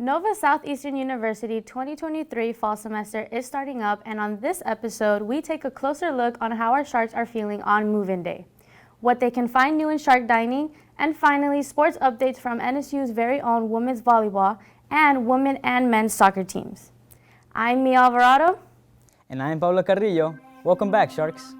Nova Southeastern University 2023 fall semester is starting up, and on this episode, we take a closer look on how our Sharks are feeling on move-in day, what they can find new in Shark dining, and finally, sports updates from NSU's very own women's volleyball and women and men's soccer teams. I'm Mia Alvarado. And I'm Pablo Carrillo. Welcome back, Sharks.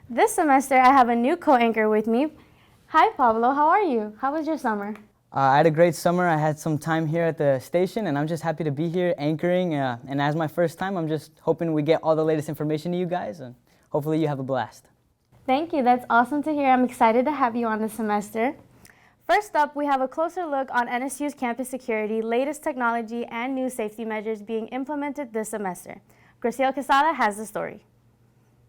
This semester, I have a new co-anchor with me. Hi, Pablo. How are you? How was your summer? I had a great summer. I had some time here at the station, and I'm just happy to be here anchoring. And as my first time, I'm just hoping we get all the latest information to you guys, and hopefully you have a blast. Thank you. That's awesome to hear. I'm excited to have you on this semester. First up, we have a closer look on NSU's campus security, latest technology, and new safety measures being implemented this semester. Graciela Quesada has the story.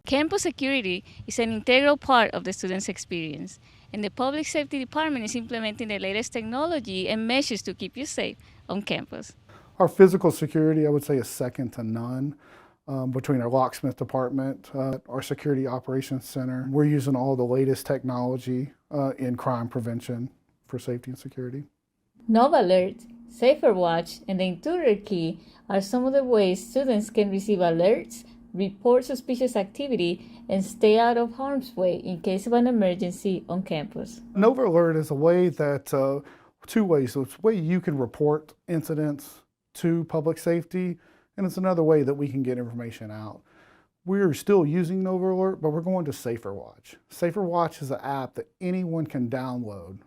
Campus security is an integral part of the student's experience, and the Public Safety Department is implementing the latest technology and measures to keep you safe on campus. Our physical security, I would say, is second to none between our locksmith department, our security operations center. We're using all the latest technology in crime prevention for safety and security. Nova Alert, Safer Watch, and the Intruder Key are some of the ways students can receive alerts, report suspicious activity, and stay out of harm's way in case of an emergency on campus. Nova Alert is a way that, two ways. So it's a way you can report incidents to public safety, and it's another way that we can get information out. We're still using Nova Alert, but we're going to Safer Watch. Safer Watch is an app that anyone can download.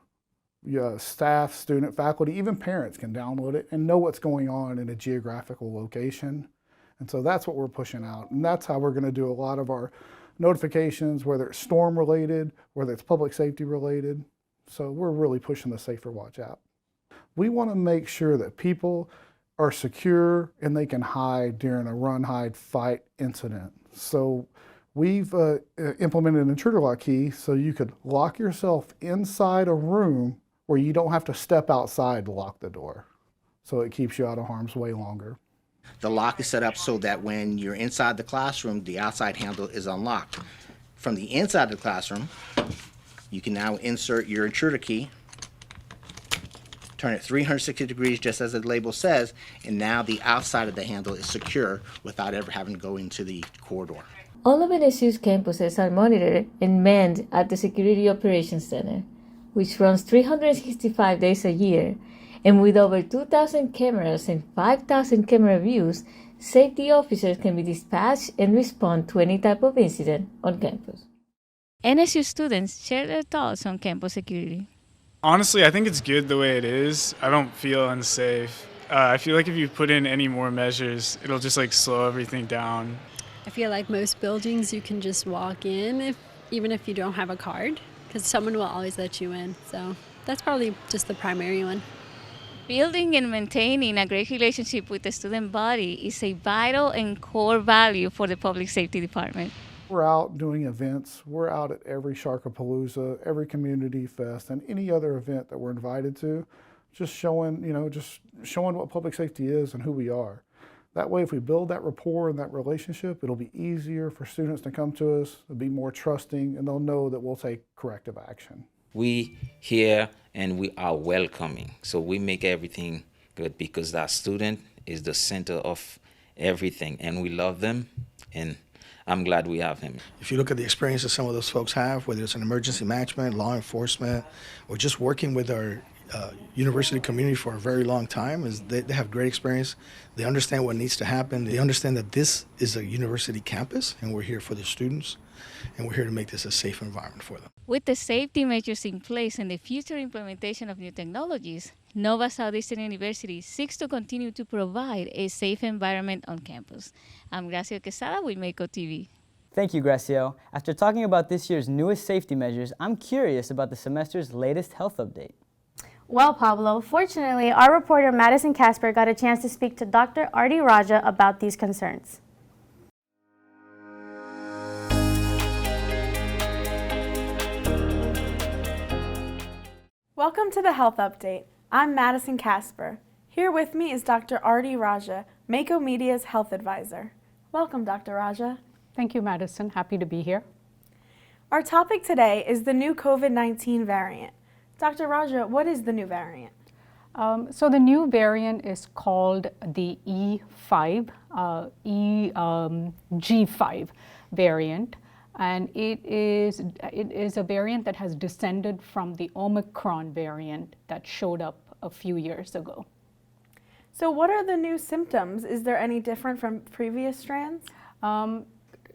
Staff, student, faculty, even parents can download it and know what's going on in a geographical location. And so that's what we're pushing out. And that's how we're going to do a lot of our notifications, whether it's storm related, whether it's public safety related. So we're really pushing the Safer Watch app. We want to make sure that people are secure and they can hide during a run, hide, fight incident. So we've implemented an intruder lock key so you could lock yourself inside a room where you don't have to step outside to lock the door. So it keeps you out of harm's way longer. The lock is set up so that when you're inside the classroom, the outside handle is unlocked. From the inside of the classroom, you can now insert your intruder key, turn it 360 degrees just as the label says, and now the outside of the handle is secure without ever having to go into the corridor. All of NSU's campuses are monitored and manned at the Security Operations Center, which runs 365 days a year. And with over 2,000 cameras and 5,000 camera views, safety officers can be dispatched and respond to any type of incident on campus. NSU students share their thoughts on campus security. Honestly, I think it's good the way it is. I don't feel unsafe. I feel like if you put in any more measures, it'll just slow everything down. I feel like most buildings you can just walk in even if you don't have a card, because someone will always let you in. So that's probably just the primary one. Building and maintaining a great relationship with the student body is a vital and core value for the Public Safety Department. We're out doing events. We're out at every Sharkapalooza, every community fest, and any other event that we're invited to, just showing what public safety is and who we are. That way, if we build that rapport and that relationship, it'll be easier for students to come to us, they'll be more trusting, and they'll know that we'll take corrective action. We here and we are welcoming, so we make everything good because that student is the center of everything, and we love them, and I'm glad we have him. If you look at the experience that some of those folks have, whether it's in emergency management, law enforcement, or just working with our university community for a very long time, is they have great experience. They understand what needs to happen. They understand that this is a university campus, and we're here for the students, and we're here to make this a safe environment for them. With the safety measures in place and the future implementation of new technologies, Nova Southeastern University seeks to continue to provide a safe environment on campus. I'm Graciela Quesada with Mako TV. Thank you, Graciela. After talking about this year's newest safety measures, I'm curious about the semester's latest health update. Well, Pablo, fortunately, our reporter Madison Casper got a chance to speak to Dr. Artie Raja about these concerns. Welcome to the Health Update. I'm Madison Casper. Here with me is Dr. Artie Raja, Mako Media's health advisor. Welcome, Dr. Raja. Thank you, Madison. Happy to be here. Our topic today is the new COVID-19 variant. Dr. Raja, what is the new variant? So the new variant is called the E5, G5 variant, and it is a variant that has descended from the Omicron variant that showed up a few years ago. So what are the new symptoms? Is there any different from previous strands?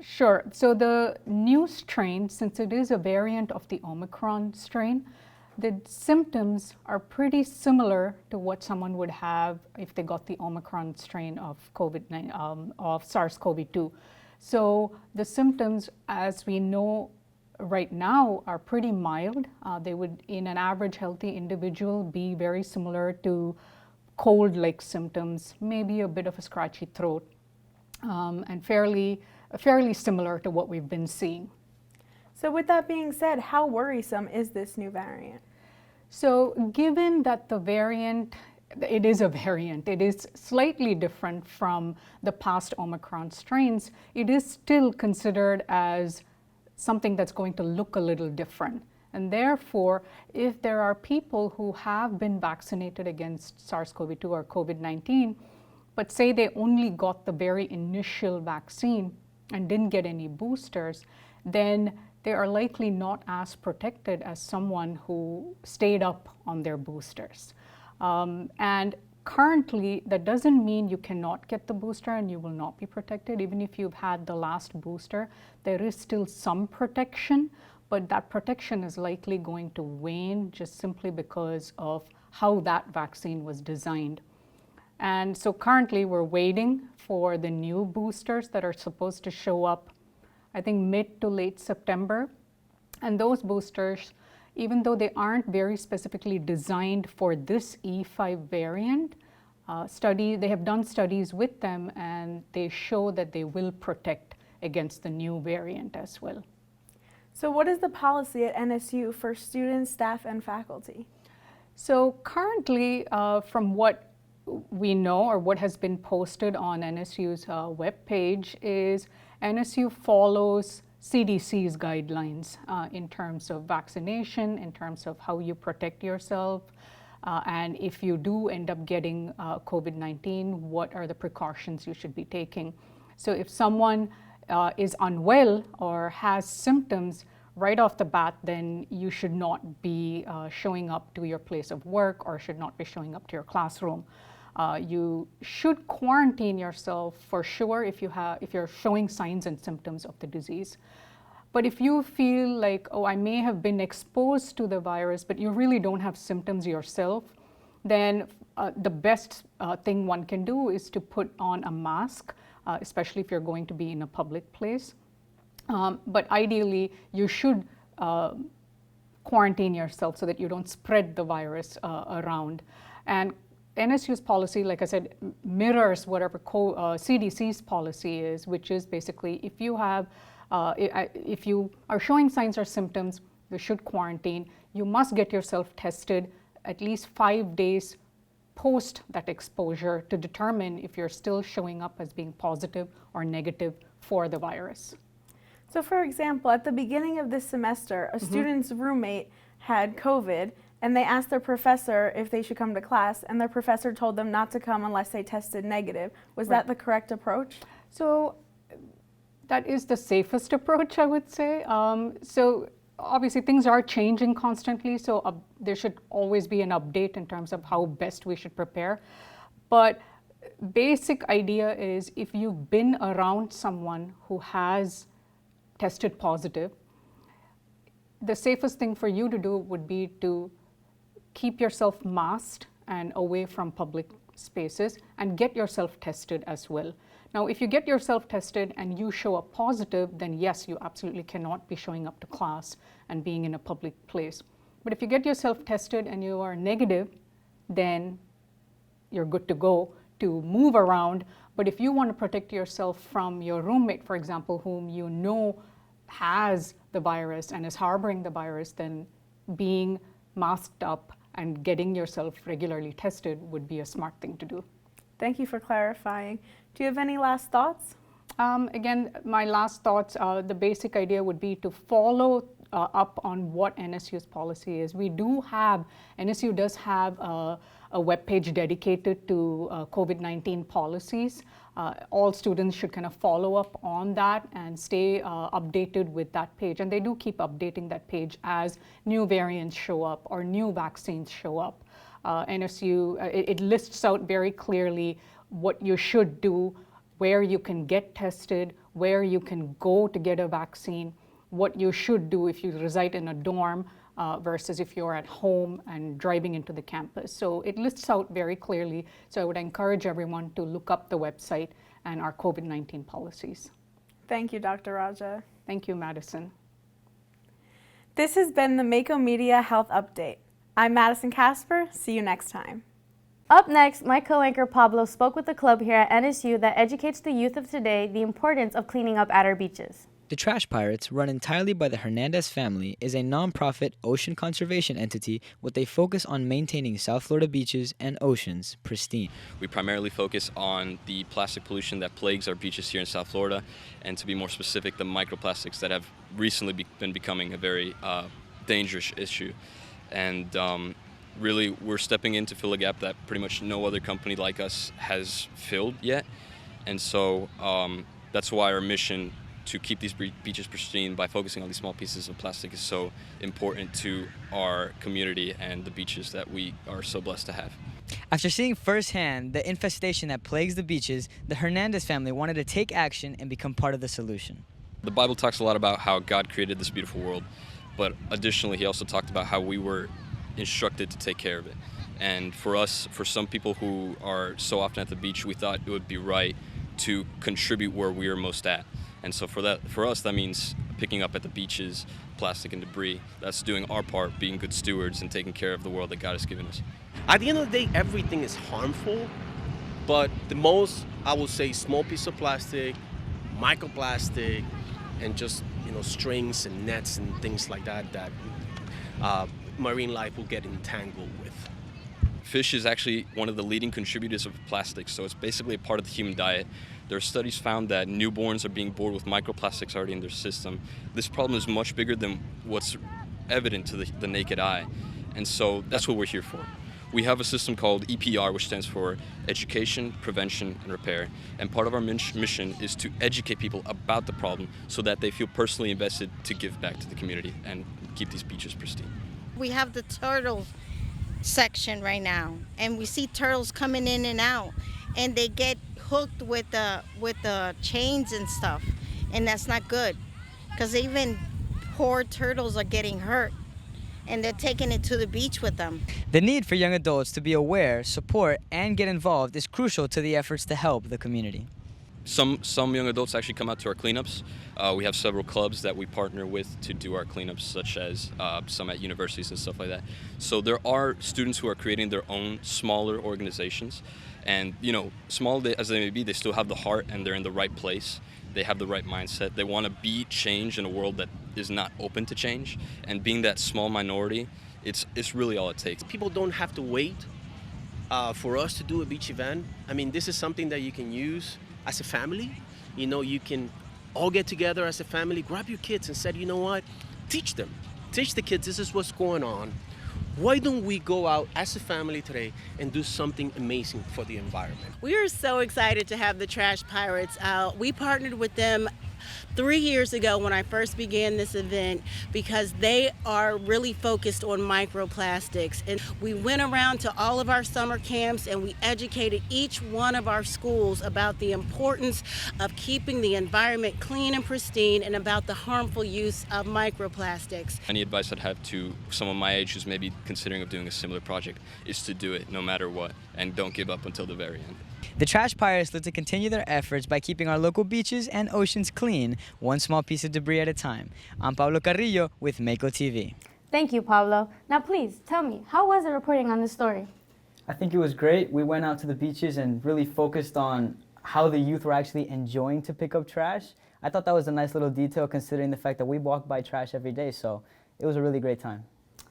Sure. So the new strain, since it is a variant of the Omicron strain, the symptoms are pretty similar to what someone would have if they got the Omicron strain of of SARS-CoV-2. So the symptoms, as we know right now, are pretty mild. They would, in an average healthy individual, be very similar to cold-like symptoms, maybe a bit of a scratchy throat, and fairly similar to what we've been seeing. So with that being said, how worrisome is this new variant? So given that the variant, it is a variant, it is slightly different from the past Omicron strains, it is still considered as something that's going to look a little different. And therefore, if there are people who have been vaccinated against SARS-CoV-2 or COVID-19, but say they only got the very initial vaccine and didn't get any boosters, then they are likely not as protected as someone who stayed up on their boosters. And currently, that doesn't mean you cannot get the booster and you will not be protected. Even if you've had the last booster, there is still some protection, but that protection is likely going to wane just simply because of how that vaccine was designed. And so currently we're waiting for the new boosters that are supposed to show up, I think, mid to late September. And those boosters, even though they aren't very specifically designed for this E5 variant, they have done studies with them and they show that they will protect against the new variant as well. So what is the policy at NSU for students, staff, and faculty? So currently, from what we know or what has been posted on NSU's webpage is NSU follows CDC's guidelines in terms of vaccination, in terms of how you protect yourself, and if you do end up getting COVID-19, what are the precautions you should be taking. So if someone is unwell or has symptoms right off the bat, then you should not be showing up to your place of work or should not be showing up to your classroom. You should quarantine yourself for sure if you're showing signs and symptoms of the disease. But if you feel like, oh, I may have been exposed to the virus, but you really don't have symptoms yourself, then the best thing one can do is to put on a mask, especially if you're going to be in a public place. But ideally, you should quarantine yourself so that you don't spread the virus around. And NSU's policy, like I said, mirrors whatever CDC's policy is, which is basically if you are showing signs or symptoms, you should quarantine. You must get yourself tested at least 5 days post that exposure to determine if you're still showing up as being positive or negative for the virus. So for example, at the beginning of this semester, a student's roommate had COVID and they asked their professor if they should come to class, and their professor told them not to come unless they tested negative. Was that the correct approach? So that is the safest approach, I would say. So obviously things are changing constantly, so there should always be an update in terms of how best we should prepare. But basic idea is if you've been around someone who has tested positive, the safest thing for you to do would be to keep yourself masked and away from public spaces and get yourself tested as well. Now, if you get yourself tested and you show up positive, then yes, you absolutely cannot be showing up to class and being in a public place. But if you get yourself tested and you are negative, then you're good to go to move around. But if you want to protect yourself from your roommate, for example, whom you know has the virus and is harboring the virus, then being masked up and getting yourself regularly tested would be a smart thing to do. Thank you for clarifying. Do you have any last thoughts? Again, my last thoughts, the basic idea would be to follow up on what NSU's policy is. NSU does have a webpage dedicated to COVID-19 policies. All students should kind of follow up on that and stay updated with that page. And they do keep updating that page as new variants show up or new vaccines show up. NSU, it lists out very clearly what you should do, where you can get tested, where you can go to get a vaccine, what you should do if you reside in a dorm versus if you're at home and driving into the campus. So it lists out very clearly. So I would encourage everyone to look up the website and our COVID-19 policies. Thank you, Dr. Raja. Thank you, Madison. This has been the Mako Media Health Update. I'm Madison Casper. See you next time. Up next, my co-anchor Pablo spoke with the club here at NSU that educates the youth of today the importance of cleaning up at our beaches. The Trash Pirates, run entirely by the Hernandez family, is a non-profit ocean conservation entity with a focus on maintaining South Florida beaches and oceans pristine. We primarily focus on the plastic pollution that plagues our beaches here in South Florida, and to be more specific, the microplastics that have recently been becoming a very dangerous issue. And really, we're stepping in to fill a gap that pretty much no other company like us has filled yet. And so that's why our mission to keep these beaches pristine by focusing on these small pieces of plastic is so important to our community and the beaches that we are so blessed to have. After seeing firsthand the infestation that plagues the beaches, the Hernandez family wanted to take action and become part of the solution. The Bible talks a lot about how God created this beautiful world, but additionally he also talked about how we were instructed to take care of it. And for us, for some people who are so often at the beach, we thought it would be right to contribute where we are most at. And so for us, that means picking up at the beaches, plastic and debris. That's doing our part, being good stewards and taking care of the world that God has given us. At the end of the day, everything is harmful, but the most, I would say, small piece of plastic, microplastic, and just, strings and nets and things like that marine life will get entangled with. Fish is actually one of the leading contributors of plastics, so it's basically a part of the human diet. There are studies found that newborns are being born with microplastics already in their system. This problem is much bigger than what's evident to the naked eye, and so that's what we're here for. We have a system called EPR, which stands for Education, Prevention, and Repair, and part of our mission is to educate people about the problem so that they feel personally invested to give back to the community and keep these beaches pristine. We have the turtle section right now, and we see turtles coming in and out, and they get hooked with the chains and stuff, and that's not good, because even poor turtles are getting hurt, and they're taking it to the beach with them. The need for young adults to be aware, support, and get involved is crucial to the efforts to help the community. Some young adults actually come out to our cleanups. We have several clubs that we partner with to do our cleanups, such as some at universities and stuff like that. So there are students who are creating their own smaller organizations. And, small as they may be, they still have the heart and they're in the right place. They have the right mindset. They want to be change in a world that is not open to change. And being that small minority, it's really all it takes. People don't have to wait for us to do a beach event. I mean, this is something that you can use as a family. You can all get together as a family, grab your kids and say, you know what, teach them. Teach the kids this is what's going on. Why don't we go out as a family today and do something amazing for the environment? We are so excited to have the Trash Pirates out. We partnered with them 3 years ago when I first began this event because they are really focused on microplastics. And we went around to all of our summer camps and we educated each one of our schools about the importance of keeping the environment clean and pristine and about the harmful use of microplastics. Any advice I'd have to someone my age who's maybe considering of doing a similar project is to do it no matter what and don't give up until the very end. The Trash Pirates look to continue their efforts by keeping our local beaches and oceans clean, one small piece of debris at a time. I'm Pablo Carrillo with Mako TV. Thank you, Pablo. Now please, tell me, how was it reporting on this story? I think it was great. We went out to the beaches and really focused on how the youth were actually enjoying to pick up trash. I thought that was a nice little detail considering the fact that we walk by trash every day, so it was a really great time.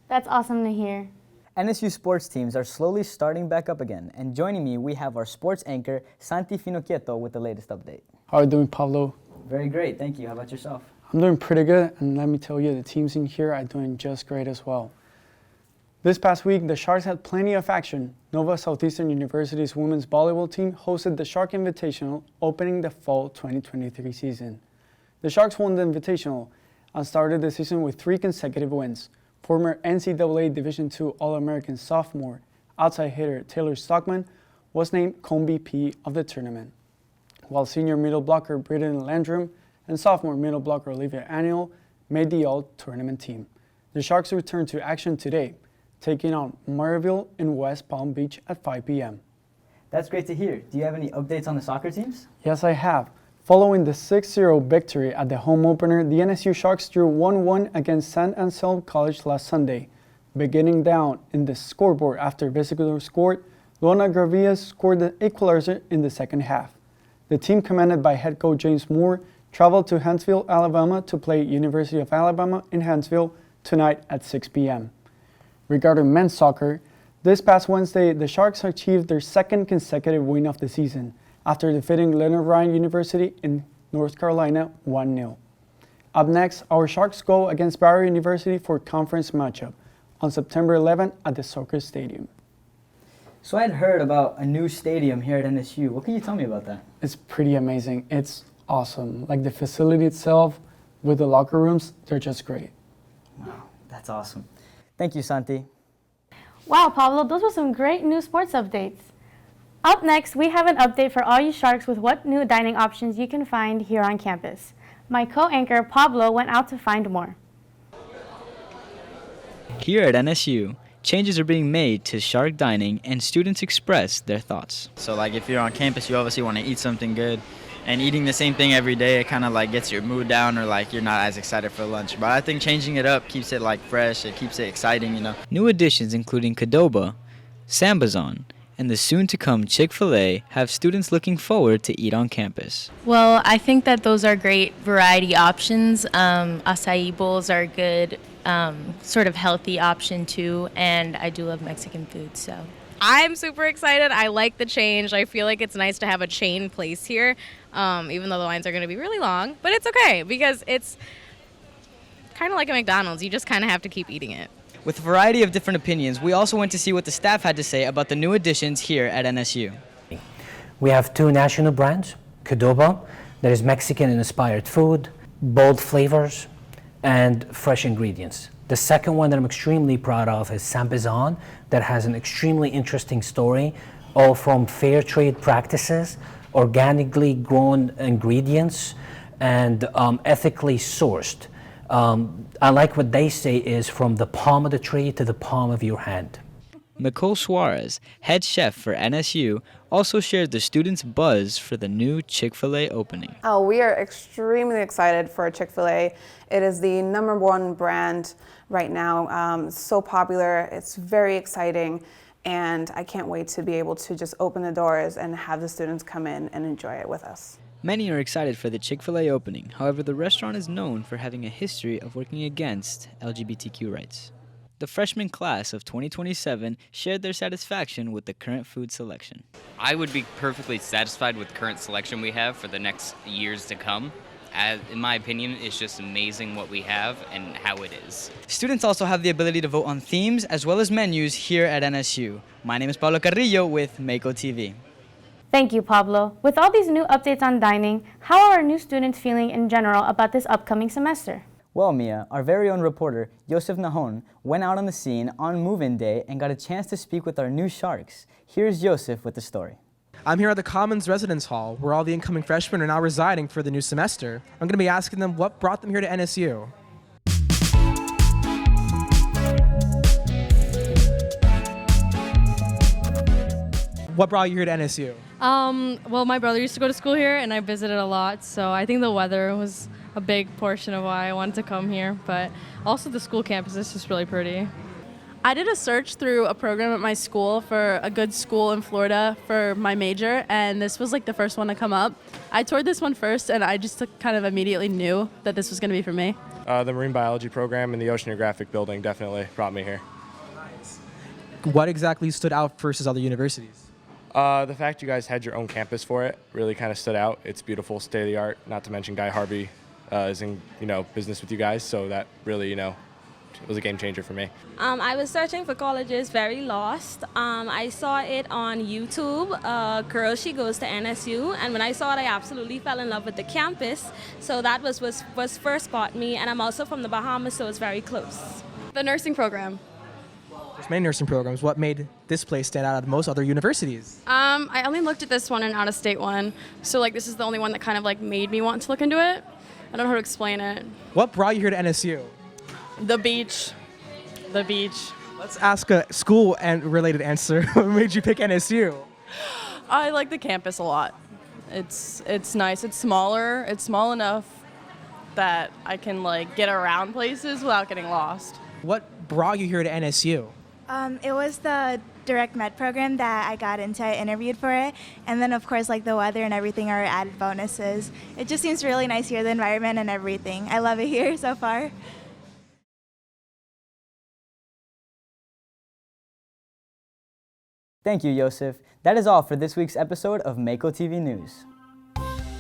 That's awesome to hear. NSU sports teams are slowly starting back up again, and joining me we have our sports anchor, Santi Finochietto, with the latest update. How are you doing, Pablo? Very great, thank you. How about yourself? I'm doing pretty good, and let me tell you, the teams in here are doing just great as well. This past week, the Sharks had plenty of action. Nova Southeastern University's women's volleyball team hosted the Shark Invitational, opening the fall 2023 season. The Sharks won the Invitational and started the season with 3 consecutive wins. Former NCAA Division II All-American sophomore outside hitter Taylor Stockman was named co-MVP of the tournament, while senior middle blocker Brittany Landrum and sophomore middle blocker Olivia Annual made the all-tournament team. The Sharks returned to action today, taking on Maryville in West Palm Beach at 5 p.m. That's great to hear. Do you have any updates on the soccer teams? Yes, I have. Following the 6-0 victory at the home opener, the NSU Sharks drew 1-1 against San Anselmo College last Sunday. Beginning down in the scoreboard after visitors scored, Luana Gravias scored the equalizer in the second half. The team, commanded by head coach James Moore, traveled to Huntsville, Alabama to play University of Alabama in Huntsville tonight at 6 p.m. Regarding men's soccer, this past Wednesday, the Sharks achieved their second consecutive win of the season after defeating Leonard Ryan University in North Carolina 1-0. Up next, our Sharks go against Barry University for conference matchup on September 11th at the Soccer Stadium. So I had heard about a new stadium here at NSU. What can you tell me about that? It's pretty amazing. It's awesome. Like the facility itself with the locker rooms, they're just great. Wow, that's awesome. Thank you, Santi. Wow, Pablo, those were some great new sports updates. Up next, we have an update for all you Sharks with what new dining options you can find here on campus. My co-anchor, Pablo, went out to find more. Here at NSU, changes are being made to Shark dining and students express their thoughts. So like if you're on campus, you obviously want to eat something good. And eating the same thing every day, it kind of like gets your mood down, or like you're not as excited for lunch. But I think changing it up keeps it like fresh, it keeps it exciting, you know. New additions including Qdoba, Sambazon, and the soon-to-come Chick-fil-A have students looking forward to eat on campus. Well, I think that those are great variety options. Acai bowls are a good sort of healthy option too, and I do love Mexican food, so. I'm super excited. I like the change. I feel like it's nice to have a chain place here, even though the lines are going to be really long. But it's okay because it's kind of like a McDonald's. You just kind of have to keep eating it. With a variety of different opinions, we also went to see what the staff had to say about the new additions here at NSU. We have 2 national brands, Qdoba, that is Mexican-inspired food, bold flavors, and fresh ingredients. The second one that I'm extremely proud of is Sambazon, that has an extremely interesting story, all from fair trade practices, organically grown ingredients, and ethically sourced. I like what they say is from the palm of the tree to the palm of your hand. Nicole Suarez, head chef for NSU, also shared the students' buzz for the new Chick-fil-A opening. Oh, we are extremely excited for Chick-fil-A. It is the #1 brand right now. So popular, it's very exciting, and I can't wait to be able to just open the doors and have the students come in and enjoy it with us. Many are excited for the Chick-fil-A opening. However, the restaurant is known for having a history of working against LGBTQ rights. The freshman class of 2027 shared their satisfaction with the current food selection. I would be perfectly satisfied with the current selection we have for the next years to come. In my opinion, it's just amazing what we have and how it is. Students also have the ability to vote on themes as well as menus here at NSU. My name is Pablo Carrillo with Mako TV. Thank you, Pablo. With all these new updates on dining, how are our new students feeling in general about this upcoming semester? Well, Mia, our very own reporter, Yosef Nahon, went out on the scene on move-in day and got a chance to speak with our new Sharks. Here's Yosef with the story. I'm here at the Commons Residence Hall, where all the incoming freshmen are now residing for the new semester. I'm going to be asking them what brought them here to NSU. What brought you here to NSU? Well, my brother used to go to school here, and I visited a lot, so I think the weather was a big portion of why I wanted to come here, but also the school campus is just really pretty. I did a search through a program at my school for a good school in Florida for my major, and this was like the first one to come up. I toured this one first, and I just kind of immediately knew that this was going to be for me. The marine biology program and the oceanographic building definitely brought me here. What exactly stood out versus other universities? The fact you guys had your own campus for it really kind of stood out. It's beautiful, state of the art. Not to mention Guy Harvey is in business with you guys, so that really was a game changer for me. I was searching for colleges, very lost. I saw it on YouTube. A girl, she goes to NSU, and when I saw it, I absolutely fell in love with the campus. So that was first spot me, and I'm also from the Bahamas, so it's very close. The nursing program. There's many nursing programs. What made this place stand out of most other universities? I only looked at this one and out-of-state one, so like this is the only one that kind of like made me want to look into it. I don't know how to explain it. What brought you here to NSU? The beach. The beach. Let's ask a school and related answer. What made you pick NSU? I like the campus a lot. It's nice. It's smaller. It's small enough that I can like get around places without getting lost. What brought you here to NSU? It was the direct med program that I got into. I interviewed for it, and then of course like the weather and everything are added bonuses. It just seems really nice here, the environment and everything. I love it here so far. Thank you, Yosef. That is all for this week's episode of Mako TV News.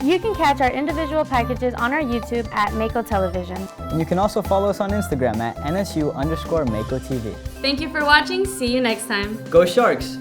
You can catch our individual packages on our YouTube at Mako Television. And you can also follow us on Instagram at NSU_Mako TV. Thank you for watching. See you next time. Go Sharks!